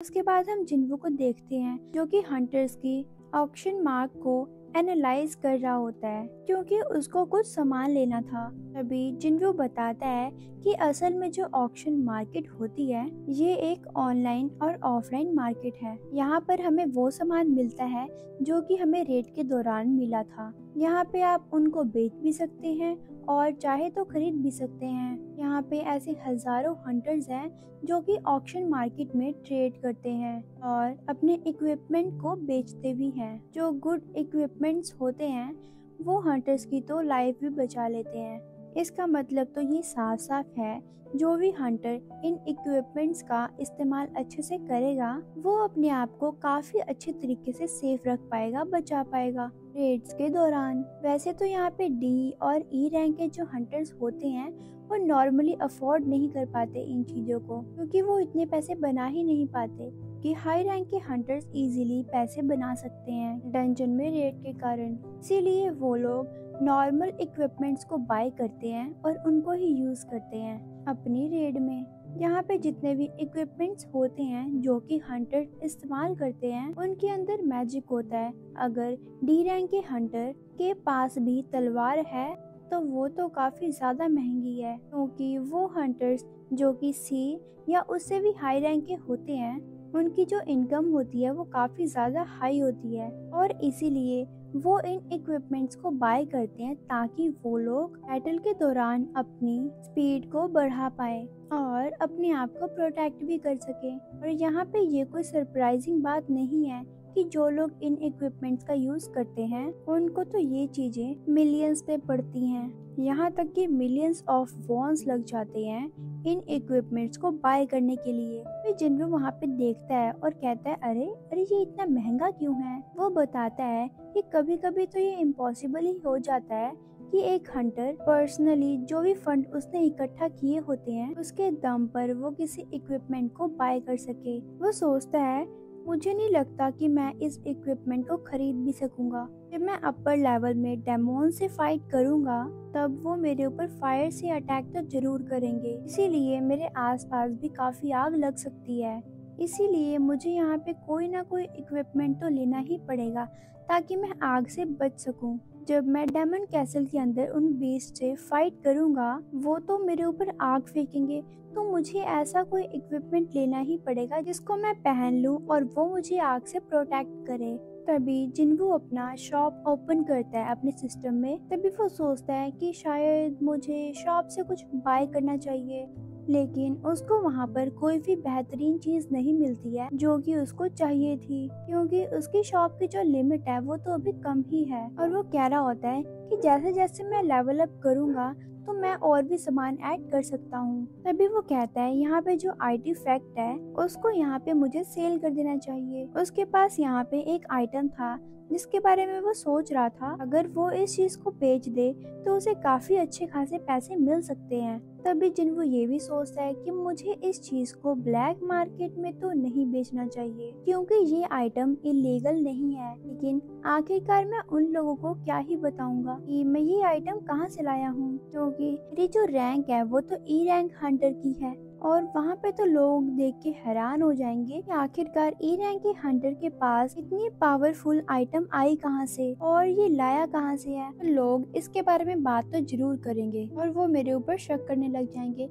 उसके बाद हम जिन्वू को देखते हैं जो कि हंटर्स की ऑक्शन मार्क को एनालाइज कर रहा होता है क्योंकि उसको कुछ सामान लेना था। तभी जिन्वू बताता है कि असल में जो ऑक्शन मार्केट होती है ये एक ऑनलाइन और ऑफलाइन मार्केट है। यहाँ पर हमें वो सामान मिलता है जो कि हमें रेट के दौरान मिला था। यहाँ पे आप उनको बेच भी सकते हैं और चाहे तो खरीद भी सकते हैं। यहाँ पे ऐसे हजारों हंटर्स हैं जो कि ऑक्शन मार्केट में ट्रेड करते हैं और अपने इक्विपमेंट को बेचते भी हैं। जो गुड इक्विपमेंट्स होते हैं वो हंटर्स की तो लाइफ भी बचा लेते हैं। इसका मतलब तो ये साफ साफ है जो भी हंटर इन इक्विपमेंट्स का इस्तेमाल अच्छे से करेगा वो अपने आप को काफी अच्छे तरीके से सेफ रख पाएगा, बचा पाएगा रेड्स के दौरान। वैसे तो यहाँ पे डी और ई रैंक के जो हंटर्स होते हैं वो नॉर्मली अफोर्ड नहीं कर पाते इन चीजों को क्योंकि वो इतने पैसे बना ही नहीं पाते कि हाई रैंक के हंटर्स इजीली पैसे बना सकते हैं डंजन में रेड के कारण। इसीलिए वो लोग नॉर्मल इक्विपमेंट्स को बाय करते हैं और उनको ही यूज करते हैं अपनी रेड में। यहाँ पे जितने भी इक्विपमेंट्स होते हैं जो कि हंटर इस्तेमाल करते हैं उनके अंदर मैजिक होता है। अगर डी रैंक के हंटर के पास भी तलवार है तो वो तो काफी ज्यादा महंगी है क्योंकि वो हंटर्स जो कि सी या उससे भी हाई रैंक के होते हैं उनकी जो इनकम होती है वो काफी ज्यादा हाई होती है और इसीलिए वो इन इक्विपमेंट्स को बाय करते हैं ताकि वो लोग बैटल के दौरान अपनी स्पीड को बढ़ा पाए और अपने आप को प्रोटेक्ट भी कर सके। और यहाँ पे ये कोई सरप्राइजिंग बात नहीं है कि जो लोग इन इक्विपमेंट्स का यूज करते हैं उनको तो ये चीजें मिलियंस पे पड़ती हैं। यहाँ तक कि मिलियंस ऑफ वॉन्स लग जाते हैं इन इक्विपमेंट्स को बाय करने के लिए। फिर जिन्वू वहाँ पे देखता है और कहता है अरे अरे ये इतना महंगा क्यों है। वो बताता है कि कभी कभी तो ये इम्पॉसिबल ही हो जाता है कि एक हंटर पर्सनली जो भी फंड उसने इकट्ठा किए होते हैं उसके दम पर वो किसी इक्विपमेंट को बाय कर सके। वो सोचता है मुझे नहीं लगता कि मैं इस इक्विपमेंट को खरीद भी सकूंगा। जब मैं अपर लेवल में डेमोन से फाइट करूंगा तब वो मेरे ऊपर फायर से अटैक तो जरूर करेंगे, इसीलिए मेरे आसपास भी काफी आग लग सकती है। इसीलिए मुझे यहाँ पे कोई ना कोई इक्विपमेंट तो लेना ही पड़ेगा ताकि मैं आग से बच सकूं। जब मैं डायमंड कैसल के अंदर उन बीस्ट से फाइट करूंगा वो तो मेरे ऊपर आग फेंकेंगे, तो मुझे ऐसा कोई इक्विपमेंट लेना ही पड़ेगा जिसको मैं पहन लूं और वो मुझे आग से प्रोटेक्ट करे। तभी जिन्वू अपना शॉप ओपन करता है अपने सिस्टम में। तभी वो सोचता है कि शायद मुझे शॉप से कुछ बाय करना चाहिए, लेकिन उसको वहाँ पर कोई भी बेहतरीन चीज नहीं मिलती है जो कि उसको चाहिए थी क्योंकि उसकी शॉप की जो लिमिट है वो तो अभी कम ही है। और वो कह रहा होता है कि जैसे जैसे मैं लेवल अप करूँगा तो मैं और भी सामान ऐड कर सकता हूँ। तभी वो कहता है यहाँ पे जो आईटी फैक्ट है उसको यहाँ पे मुझे सेल कर देना चाहिए। उसके पास यहाँ पे एक आइटम था जिसके बारे में वो सोच रहा था अगर वो इस चीज को बेच दे तो उसे काफी अच्छे खासे पैसे मिल सकते हैं। तभी जिन्वू ये भी सोचता है कि मुझे इस चीज को ब्लैक मार्केट में तो नहीं बेचना चाहिए क्योंकि ये आइटम इलीगल नहीं है। लेकिन आखिरकार मैं उन लोगों को क्या ही बताऊंगा कि मैं ये आइटम कहाँ से लाया हूँ क्योंकि मेरी जो रैंक है वो तो ई रैंक हंटर की है और वहाँ पे तो लोग देख के हैरान हो जाएंगे कि आखिरकार ई रैंक के हंटर के पास इतनी पावरफुल आइटम आई कहाँ से और ये लाया कहाँ से है। तो लोग इसके बारे में बात तो जरूर करेंगे और वो मेरे ऊपर शक करने लग जाएंगे।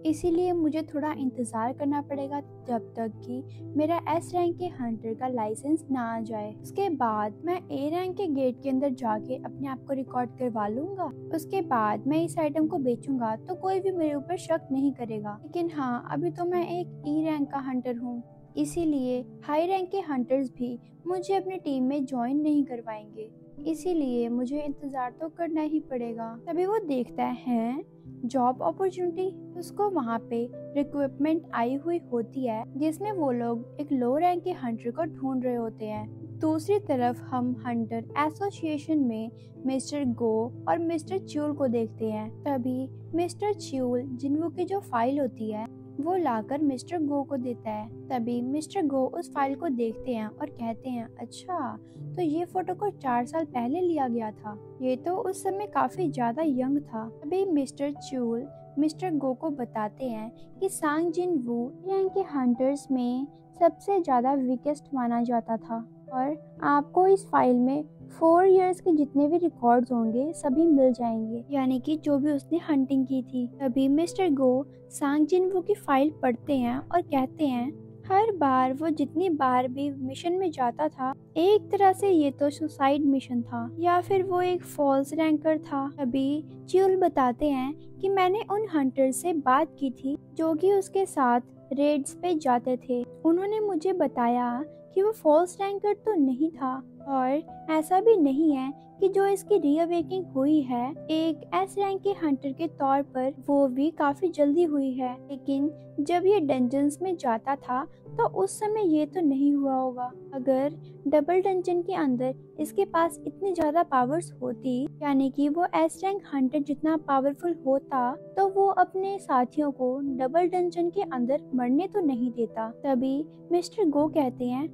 इसीलिए मुझे थोड़ा इंतजार करना पड़ेगा जब तक कि मेरा एस रैंक के हंटर का लाइसेंस ना आ जाए। उसके बाद मैं ए रैंक के गेट के अंदर जाके अपने आप को रिकॉर्ड करवा लूंगा। उसके बाद मैं इस आइटम को बेचूंगा तो कोई भी मेरे ऊपर शक नहीं करेगा। लेकिन हाँ, अभी तो मैं एक ई रैंक का हंटर हूँ, इसीलिए हाई रैंक के हंटर्स भी मुझे अपनी टीम में ज्वाइन नहीं करवाएंगे। इसीलिए मुझे इंतजार तो करना ही पड़ेगा। तभी वो देखता है जॉब अपॉर्चुनिटी। उसको वहाँ पे रिक्रूटमेंट आई हुई होती है जिसमें वो लोग एक लो रैंक के हंटर को ढूंढ रहे होते हैं। दूसरी तरफ हम हंटर एसोसिएशन में मिस्टर गो और मिस्टर च्यूल को देखते हैं। तभी मिस्टर च्यूल जिन्वू की जो फाइल होती है वो लाकर मिस्टर गो को देता है। तभी मिस्टर गो उस फाइल को देखते हैं और कहते हैं अच्छा, तो ये फोटो को 4 साल पहले लिया गया था, ये तो उस समय काफी ज्यादा यंग था। तभी मिस्टर च्यूल मिस्टर गो को बताते हैं कि सांग जिन वू रैंक के हंटर्स में सबसे ज्यादा वीकेस्ट माना जाता था। और आपको इस फाइल में 4 इयर्स के जितने भी रिकॉर्ड्स होंगे सभी मिल जाएंगे, यानी कि जो भी उसने हंटिंग की थी। तभी मिस्टर गो सांग जिनवू की फाइल पढ़ते हैं और कहते हैं हर बार वो जितनी बार भी मिशन में जाता था, एक तरह से ये तो सुसाइड मिशन था या फिर वो एक फॉल्स रैंकर था। तभी च्यूल बताते हैं कि मैंने उन हंटर से बात की थी जो कि उसके साथ रेड्स पे जाते थे। उन्होंने मुझे बताया कि वो फॉल्स रैंकर तो नहीं था और ऐसा भी नहीं है कि जो इसकी रीअवेकिंग हुई है एक एस रैंक के हंटर के तौर पर, वो भी काफी जल्दी हुई है। लेकिन जब ये डंजन्स में जाता था तो उस समय ये तो नहीं हुआ होगा। अगर डबल डंजन के अंदर इसके पास इतनी ज्यादा पावर्स होती, यानी कि वो एस रैंक हंटर जितना पावरफुल होता, तो वो अपने साथियों को डबल डंजन के अंदर मरने तो नहीं देता। तभी मिस्टर गो कहते हैं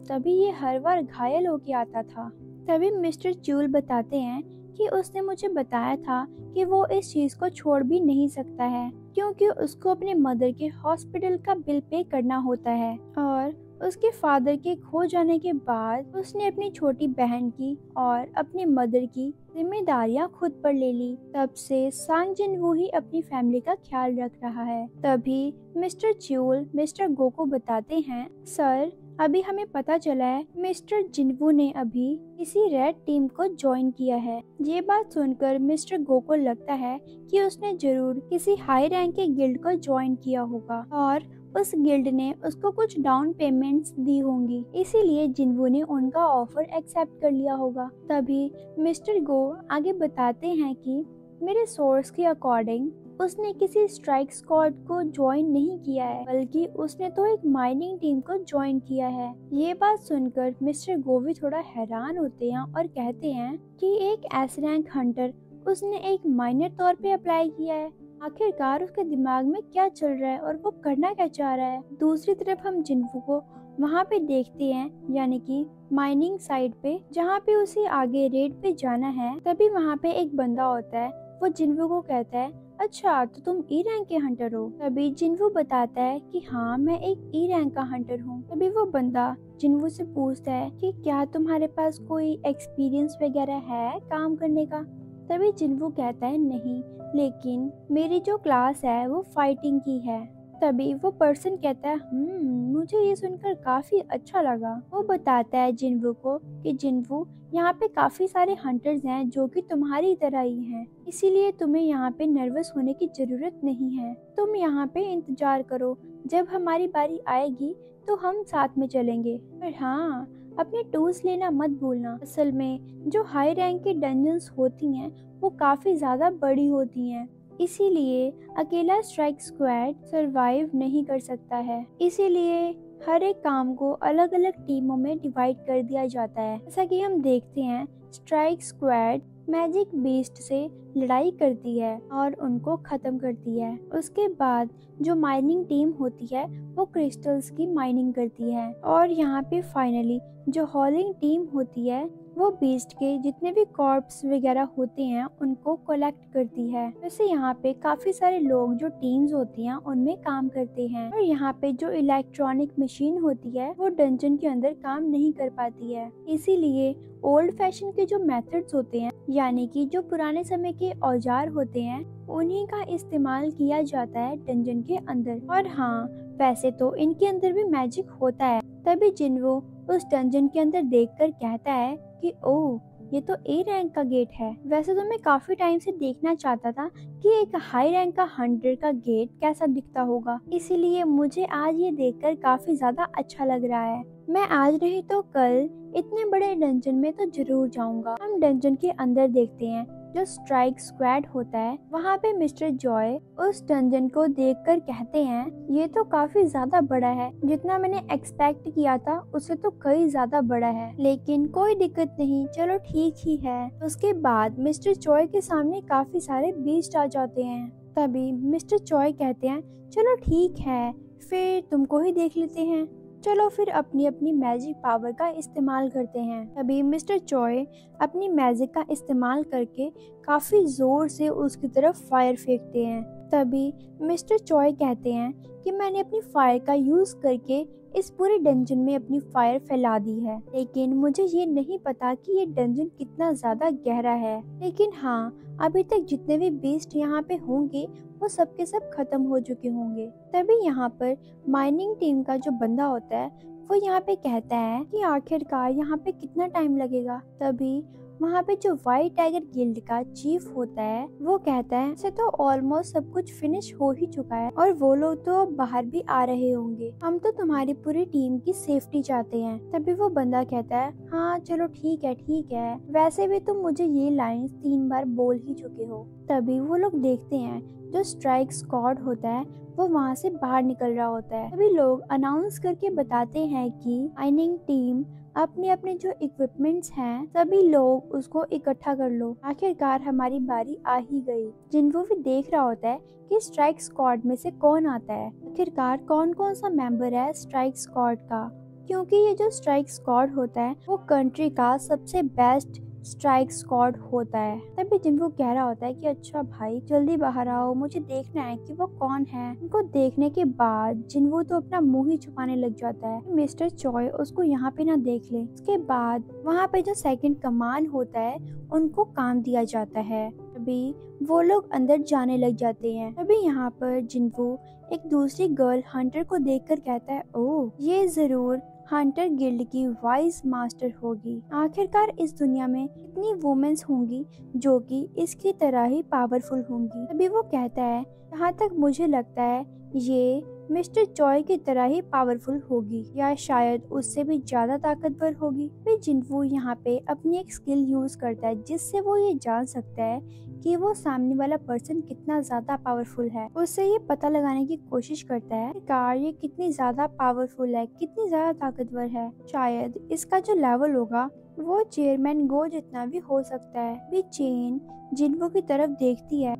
तभी ये हर बार घायल होके आता था। तभी मिस्टर च्यूल बताते हैं कि उसने मुझे बताया था कि वो इस चीज को छोड़ भी नहीं सकता है क्योंकि उसको अपने मदर के हॉस्पिटल का बिल पे करना होता है। और उसके फादर के खो जाने के बाद उसने अपनी छोटी बहन की और अपने मदर की जिम्मेदारियां खुद पर ले ली। तब से सांग जिनवू ही अपनी फैमिली का ख्याल रख रहा है। तभी मिस्टर च्यूल मिस्टर गो को बताते हैं सर, अभी हमें पता चला है मिस्टर जिनवू ने अभी किसी रेड टीम को ज्वाइन किया है। ये बात सुनकर मिस्टर गो को लगता है कि उसने जरूर किसी हाई रैंक के गिल्ड को ज्वाइन किया होगा और उस गिल्ड ने उसको कुछ डाउन पेमेंट्स दी होंगी, इसीलिए जिनवू ने उनका ऑफर एक्सेप्ट कर लिया होगा। तभी मिस्टर गो आगे बताते हैं कि मेरे सोर्स के अकॉर्डिंग उसने किसी स्ट्राइक स्क्वाड को ज्वाइन नहीं किया है, बल्कि उसने तो एक माइनिंग टीम को ज्वाइन किया है। ये बात सुनकर मिस्टर गो भी थोड़ा हैरान होते हैं और कहते हैं कि एक एस रैंक हंटर उसने एक माइनर तौर पे अप्लाई किया है। आखिरकार उसके दिमाग में क्या चल रहा है और वो करना क्या चाह रहा है। दूसरी तरफ हम जिनवू को वहाँ पे देखते हैं, यानी कि माइनिंग साइट पे, जहाँ पे उसे आगे रेड पे जाना है। तभी वहाँ पे एक बंदा होता है, वो जिनवू को कहता है अच्छा तो तुम ई रैंक के हंटर हो। तभी जिनवू बताता है कि हाँ मैं एक ई रैंक का हंटर हूँ। तभी वो बंदा जिनवू से पूछता है कि क्या तुम्हारे पास कोई एक्सपीरियंस वगैरह है काम करने का। तभी जिनवू कहता है नहीं, लेकिन मेरी जो क्लास है वो फाइटिंग की है। तभी वो पर्सन कहता है मुझे ये सुनकर काफी अच्छा लगा। वो बताता है जिनवू को कि जिनवू यहाँ पे काफी सारे हंटर्स हैं जो कि तुम्हारी तरह ही हैं, इसीलिए तुम्हें यहाँ पे नर्वस होने की जरूरत नहीं है। तुम यहाँ पे इंतजार करो, जब हमारी बारी आएगी तो हम साथ में चलेंगे। पर हाँ, अपने टूल्स लेना मत भूलना। असल में जो हाई रैंक की डंजन्स होती हैं वो काफी ज्यादा बड़ी होती हैं, इसीलिए अकेला स्ट्राइक स्क्वाड सरवाइव नहीं कर सकता है। इसीलिए हर एक काम को अलग अलग टीमों में डिवाइड कर दिया जाता है। जैसा कि हम देखते हैं स्ट्राइक स्क्वाड मैजिक बीस्ट से लड़ाई करती है और उनको खत्म करती है। उसके बाद जो माइनिंग टीम होती है वो क्रिस्टल्स की माइनिंग करती है और यहाँ पे फाइनली जो हॉलिंग टीम होती है वो बीस्ट के जितने भी कॉर्प्स वगैरह होते हैं उनको कलेक्ट करती है। वैसे यहाँ पे काफी सारे लोग जो टीम्स होती हैं उनमें काम करते हैं और यहाँ पे जो इलेक्ट्रॉनिक मशीन होती है वो डंजन के अंदर काम नहीं कर पाती है, इसीलिए ओल्ड फैशन के जो मेथड्स होते हैं, यानी कि जो पुराने समय के औजार होते हैं, उन्हीं का इस्तेमाल किया जाता है डंजन के अंदर। और हाँ, वैसे तो इनके अंदर भी मैजिक होता है। तभी जिनवू उस डंजन के अंदर देखकर कहता है कि ओह, ये तो ए रैंक का गेट है। वैसे तो मैं काफी टाइम से देखना चाहता था कि एक हाई रैंक का हंटर का गेट कैसा दिखता होगा, इसीलिए मुझे आज ये देखकर काफी ज्यादा अच्छा लग रहा है। मैं आज नहीं तो कल इतने बड़े डंजन में तो जरूर जाऊंगा। हम डंजन के अंदर देखते हैं जो स्ट्राइक स्क्वाड होता है। वहाँ पे मिस्टर जॉय उस डंजन को देखकर कहते हैं ये तो काफी ज्यादा बड़ा है, जितना मैंने एक्सपेक्ट किया था उससे तो कई ज्यादा बड़ा है, लेकिन कोई दिक्कत नहीं, चलो ठीक ही है। उसके बाद मिस्टर जॉय के सामने काफी सारे बीस्ट आ जाते हैं। तभी मिस्टर जॉय कहते हैं चलो ठीक है, फिर तुमको ही देख लेते हैं, चलो फिर अपनी अपनी मैजिक पावर का इस्तेमाल करते हैं। तभी मिस्टर चॉय अपनी मैजिक का इस्तेमाल करके काफी जोर से उसकी तरफ फायर फेंकते हैं। तभी मिस्टर चॉय कहते हैं कि मैंने अपनी फायर का यूज करके इस पूरे डंजन में अपनी फायर फैला दी है, लेकिन मुझे ये नहीं पता कि ये डंजन कितना ज्यादा गहरा है। लेकिन हाँ, अभी तक जितने भी बीस्ट यहाँ पे होंगे वो सब के सब खत्म हो चुके होंगे। तभी यहाँ पर माइनिंग टीम का जो बंदा होता है वो यहाँ पे कहता है कि आखिरकार यहाँ पे कितना टाइम लगेगा। तभी वहाँ पे जो व्हाइट टाइगर गिल्ड का चीफ होता है वो कहता है ऐसे तो ऑलमोस्ट सब कुछ फिनिश हो ही चुका है और वो लोग तो बाहर भी आ रहे होंगे, हम तो तुम्हारी पूरी टीम की सेफ्टी चाहते हैं। तभी वो बंदा कहता है हाँ चलो ठीक है, वैसे भी तुम मुझे ये लाइंस 3 बार बोल ही चुके हो। तभी वो लोग देखते हैं जो स्ट्राइक स्क्वाड होता है वो वहाँ से बाहर निकल रहा होता है। तभी लोग अनाउंस करके बताते हैं कि माइनिंग टीम अपने अपने जो इक्विपमेंट्स हैं सभी लोग उसको इकट्ठा कर लो, आखिरकार हमारी बारी आ ही गई। जिन्हो भी देख रहा होता है कि स्ट्राइक स्क्वाड में से कौन आता है, आखिरकार कौन कौन सा मेंबर है स्ट्राइक स्क्वाड का, क्योंकि ये जो स्ट्राइक स्क्वाड होता है वो कंट्री का सबसे बेस्ट स्ट्राइक स्क्वाड होता है। तभी जिन्हो कह रहा होता है कि अच्छा भाई जल्दी बाहर आओ, मुझे देखना है कि वो कौन है। उनको देखने के बाद जिन्हो तो अपना मुंह ही छुपाने लग जाता है, मिस्टर चॉय उसको यहाँ पे ना देख ले। उसके बाद वहाँ पे जो सेकंड कमान होता है उनको काम दिया जाता है। तभी वो लोग अंदर जाने लग जाते हैं। तभी यहाँ पर जिन्हो एक दूसरी गर्ल हंटर को देखकर कहता है ओह ये जरूर हंटर गिल्ड की वाइज मास्टर होगी, आखिरकार इस दुनिया में इतनी वुमेन्स होंगी जो कि इसकी तरह ही पावरफुल होंगी। तभी वो कहता है जहाँ तक मुझे लगता है ये मिस्टर चॉय की तरह ही पावरफुल होगी या शायद उससे भी ज्यादा ताकतवर होगी। फिर जिन्हो यहाँ पे अपनी एक स्किल यूज करता है जिससे वो ये जान सकता है कि वो सामने वाला पर्सन कितना ज्यादा पावरफुल है। उससे ये पता लगाने की कोशिश करता है कार ये कितनी ज्यादा पावरफुल है, कितनी ज्यादा ताकतवर है। शायद इसका जो लेवल होगा वो चेयरमैन गो जितना भी हो सकता है। भी चेन जिन्हो की तरफ देखती है,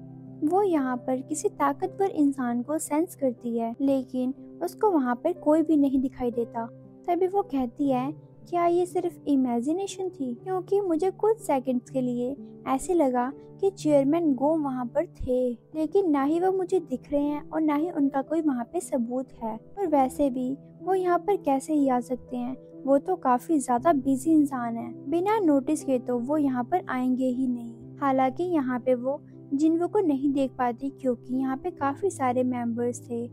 वो यहाँ पर किसी ताकतवर इंसान को सेंस करती है लेकिन उसको वहाँ पर कोई भी नहीं दिखाई देता। तभी वो कहती है क्या ये सिर्फ इमेजिनेशन थी, क्योंकि मुझे कुछ सेकंड्स के लिए ऐसे लगा कि चेयरमैन गो वहाँ पर थे, लेकिन ना ही वो मुझे दिख रहे हैं और ना ही उनका कोई वहाँ पे सबूत है। और वैसे भी वो यहाँ पर कैसे ही आ सकते हैं, वो तो काफी ज्यादा बिजी इंसान है, बिना नोटिस के तो वो यहाँ पर आएंगे ही नहीं। हालांकि यहाँ पे वो जिन्हो को नहीं देख पाती क्योंकि यहाँ पे काफी सारे मेंबर्स थे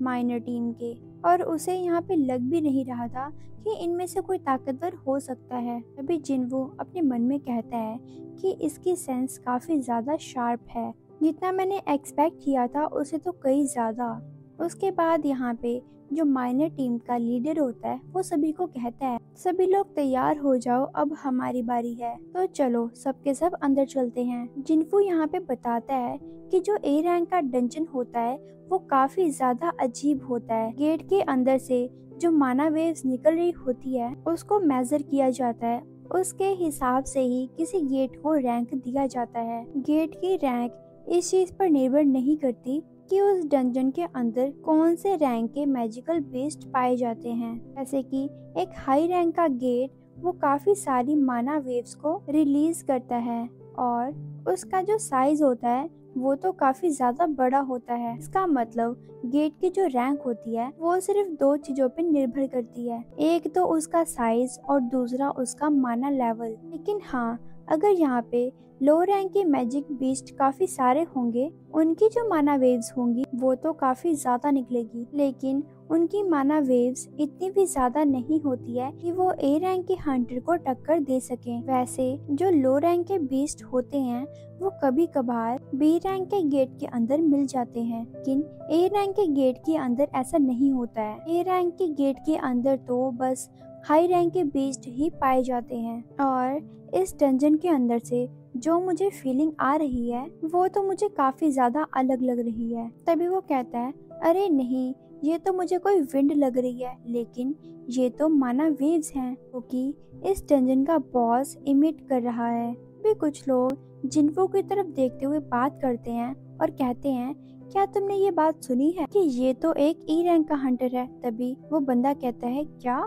माइनर टीम के और उसे यहाँ पे लग भी नहीं रहा था कि इनमें से कोई ताकतवर हो सकता है। तभी जिन्हो अपने मन में कहता है कि इसकी सेंस काफी ज्यादा शार्प है, जितना मैंने एक्सपेक्ट किया था उसे तो कई ज्यादा। उसके बाद यहाँ पे जो माइनर टीम का लीडर होता है वो सभी को कहता है सभी लोग तैयार हो जाओ, अब हमारी बारी है, तो चलो सबके सब अंदर चलते हैं। जिन्हो यहाँ पे बताता है कि जो ए रैंक का डंजन होता है वो काफी ज्यादा अजीब होता है। गेट के अंदर से जो माना वेव्स निकल रही होती है उसको मेजर किया जाता है, उसके हिसाब से ही किसी गेट को रैंक दिया जाता है। गेट की रैंक इस चीज पर निर्भर नहीं करती कि उस डंजन के अंदर कौन से रैंक के मैजिकल बीस्ट पाए जाते हैं। जैसे कि एक हाई रैंक का गेट वो काफी सारी माना वेव्स को रिलीज करता है और उसका जो साइज होता है वो तो काफी ज्यादा बड़ा होता है। इसका मतलब गेट की जो रैंक होती है वो सिर्फ 2 चीजों पे निर्भर करती है, एक तो उसका साइज और दूसरा उसका माना लेवल। लेकिन हाँ, अगर यहाँ पे लो रैंक के मैजिक बीस्ट काफी सारे होंगे, उनकी जो माना वेव्स होंगी वो तो काफी ज्यादा निकलेगी, लेकिन उनकी माना वेव्स इतनी भी ज्यादा नहीं होती है कि वो ए रैंक के हंटर को टक्कर दे सकें। वैसे जो लो रैंक के बीस्ट होते हैं वो कभी कभार बी रैंक के गेट के अंदर मिल जाते हैं, लेकिन ए रैंक के गेट के अंदर ऐसा नहीं होता है। ए रैंक के गेट के अंदर तो बस हाई रैंक के बीस्ट ही पाए जाते हैं। और इस डंजन के अंदर से जो मुझे फीलिंग आ रही है वो तो मुझे काफी ज्यादा अलग लग रही है। तभी वो कहता है अरे नहीं, ये तो मुझे कोई विंड लग रही है, लेकिन ये तो माना वेव्स हैं क्योंकि इस डंजन का बॉस इमिट कर रहा है। भी कुछ लोग जिन्हो की तरफ देखते हुए बात करते हैं और कहते हैं क्या तुमने ये बात सुनी है कि ये तो एक ई रैंक का हंटर है। तभी वो बंदा कहता है क्या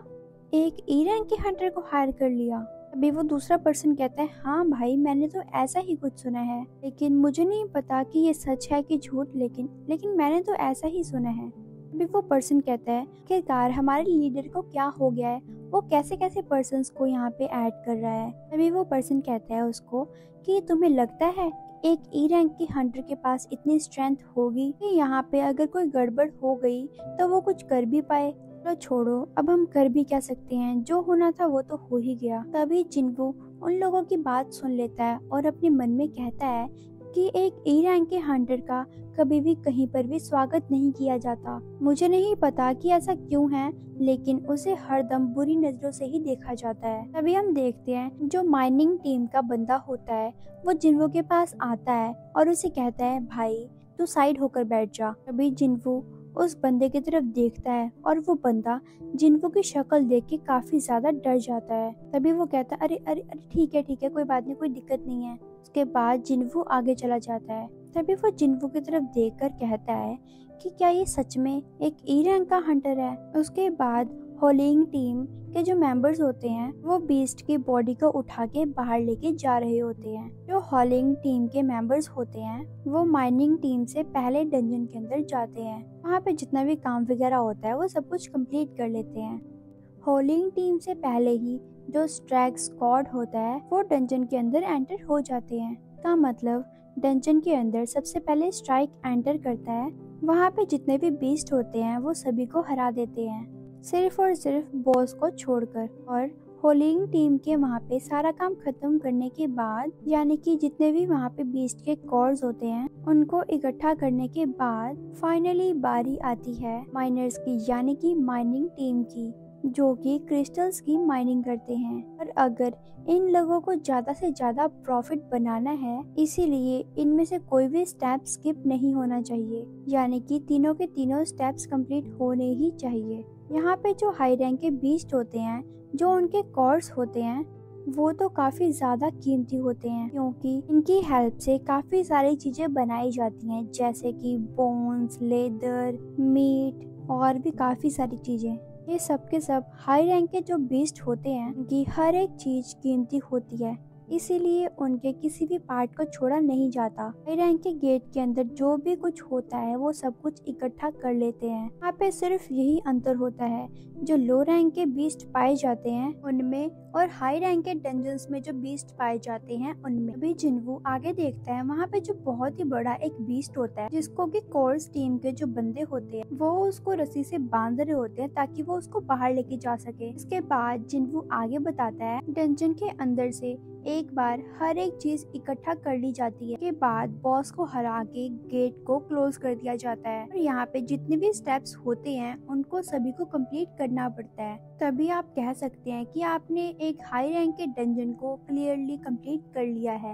एक ई रैंक के हंटर को हायर कर लिया। अभी वो दूसरा पर्सन कहता है, हाँ भाई मैंने तो ऐसा ही कुछ सुना है, लेकिन मुझे नहीं पता कि ये सच है कि झूठ, लेकिन मैंने तो ऐसा ही सुना है। अभी वो पर्सन कहता है कि कार हमारे लीडर को क्या हो गया है, वो कैसे कैसे पर्सन्स को यहाँ पे ऐड कर रहा है। अभी वो पर्सन कहता है उसको कि तुम्हें लगता है एक ई रैंक के हंटर के पास इतनी स्ट्रेंथ होगी कि यहाँ पे अगर कोई गड़बड़ हो गई तो वो कुछ कर भी पाए। तो छोड़ो, अब हम कर भी क्या सकते हैं, जो होना था वो तो हो ही गया। तभी जिन्वू उन लोगों की बात सुन लेता है और अपने मन में कहता है कि एक ई रैंक के हंटर का कभी भी कहीं पर भी स्वागत नहीं किया जाता। मुझे नहीं पता कि ऐसा क्यों है, लेकिन उसे हरदम बुरी नजरों से ही देखा जाता है। तभी हम देखते हैं जो माइनिंग टीम का बंदा होता है वो जिन्वू के पास आता है और उसे कहता है, भाई तू साइड होकर बैठ जा। तभी जिन्वू उस बंदे की तरफ देखता है और वो बंदा जिन्वू की शक्ल देख के काफी ज्यादा डर जाता है। तभी वो कहता है, अरे अरे अरे ठीक है कोई बात नहीं, कोई दिक्कत नहीं है। उसके बाद जिन्वू आगे चला जाता है। तभी वो जिन्वू की तरफ देखकर कहता है कि क्या ये सच में एक ई रैंक का हंटर है। उसके बाद होलिंग टीम के जो मेंबर्स होते हैं वो बीस्ट की बॉडी को उठा के बाहर लेके जा रहे होते हैं। जो होलिंग टीम के मेंबर्स होते हैं वो माइनिंग टीम से पहले डंजन के अंदर जाते हैं। वहाँ पे जितना भी काम वगैरह होता है वो सब कुछ कंप्लीट कर लेते हैं। होलिंग टीम से पहले ही जो स्ट्रैक स्क्वाड होता है वो डंजन के अंदर एंटर हो जाते हैं। का मतलब डंजन के अंदर सबसे पहले स्ट्राइक एंटर करता है। वहाँ पे जितने भी बीस्ट होते हैं वो सभी को हरा देते हैं, सिर्फ और सिर्फ बॉस को छोड़कर। और होलिंग टीम के वहाँ पे सारा काम खत्म करने के बाद, यानी कि जितने भी वहाँ पे बीस्ट के कॉर्स होते हैं उनको इकट्ठा करने के बाद फाइनली बारी आती है माइनर्स की, यानी कि माइनिंग टीम की, जो कि क्रिस्टल्स की माइनिंग करते हैं। और अगर इन लोगों को ज्यादा से ज्यादा प्रॉफिट बनाना है, इसीलिए इनमें से कोई भी स्टेप स्किप नहीं होना चाहिए, यानी कि तीनों के तीनों स्टेप्स कंप्लीट होने ही चाहिए। यहाँ पे जो हाई रैंक के बीस्ट होते हैं, जो उनके कॉर्स होते हैं, वो तो काफी ज्यादा कीमती होते हैं, क्योंकि इनकी हेल्प से काफी सारी चीजें बनाई जाती हैं, जैसे कि बोन्स, लेदर, मीट और भी काफी सारी चीजें। ये सब के सब हाई रैंक के जो बीस्ट होते हैं उनकी हर एक चीज कीमती होती है, इसीलिए उनके किसी भी पार्ट को छोड़ा नहीं जाता। हाई रैंक के गेट के अंदर जो भी कुछ होता है वो सब कुछ इकट्ठा कर लेते हैं। यहाँ पे सिर्फ यही अंतर होता है, जो लो रैंक के बीस्ट पाए जाते हैं उनमें और हाई रैंक के डंजन्स में जो बीस्ट पाए जाते हैं उनमें। अभी जिन्वू आगे देखता है, वहाँ पे जो बहुत ही बड़ा एक बीस्ट होता है जिसको कि कोर्स टीम के जो बंदे होते हैं वो उसको रस्सी से बांध रहे होते हैं ताकि वो उसको बाहर लेके जा सके। इसके बाद जिन्वू आगे बताता है, डंजन के अंदर से एक बार हर एक चीज इकट्ठा कर ली जाती है, के बाद बॉस को हरा के गेट को क्लोज कर दिया जाता है। और यहाँ पे जितने भी स्टेप्स होते हैं उनको सभी को कंप्लीट करना पड़ता है, तभी आप कह सकते हैं कि आपने एक हाई रैंक के डंजन को क्लियरली कंप्लीट कर लिया है।